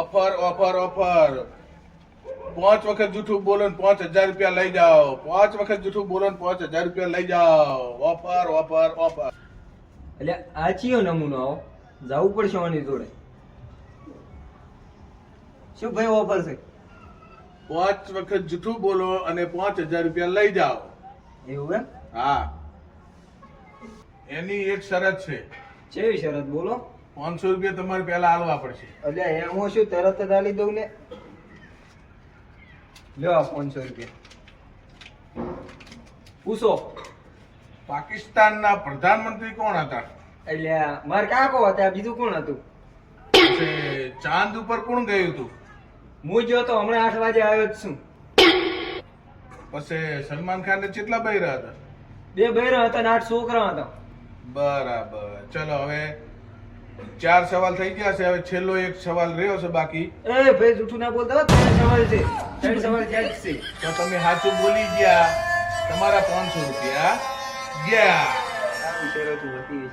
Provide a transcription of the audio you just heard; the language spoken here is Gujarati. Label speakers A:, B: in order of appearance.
A: ઓફર ઓફર ઓફર 5 વખત જૂઠું બોલો ને 5000 રૂપિયા લઈ જાઓ 5 વખત જૂઠું બોલો ને 5000 રૂપિયા લઈ જાઓ ઓફર ઓફર ઓફર
B: એટલે આ ચિયો નમૂનો આવો જવું પડશે આની જોડે શું ભાઈ ઓફર છે
A: 5 વખત જૂઠું બોલો અને 5000 રૂપિયા લઈ જાઓ
B: એવું એમ
A: હા એની એક શરત છે
B: કેવી શરત બોલો
A: 500 રૂપિયા તમારે પહેલા આલવા પડશે
B: એટલે એમાં શું તરત જ આલી દઉં ને લ્યો આ 500 રૂપિયા પૂછો
A: પાકિસ્તાનના પ્રધાનમંત્રી કોણ હતા
B: એટલે મારે કાકો હતા બીજું કોણ હતું
A: પછી ચાંદ ઉપર કોણ ગયું હતું
B: હું જો તો હમણાં 8 વાગે આવ્યો જ છું
A: પછી સલમાન ખાન ને કેટલા બૈરા હતા
B: 2 બૈરા હતા ને 8 છોકરા હતા
A: બરાબર ચલો હવે 4 સવાલ થઈ ગયા છે હવે છેલ્લો એક સવાલ રહ્યો છે બાકી
B: એ ભાઈ જૂઠું ના બોલતા હો, 3 સવાલ છે 3 સવાલ જાય જ છે
A: તો તમે સાચું બોલી ગયા તમારા 500 રૂપિયા ગયા
B: આ શરત હતી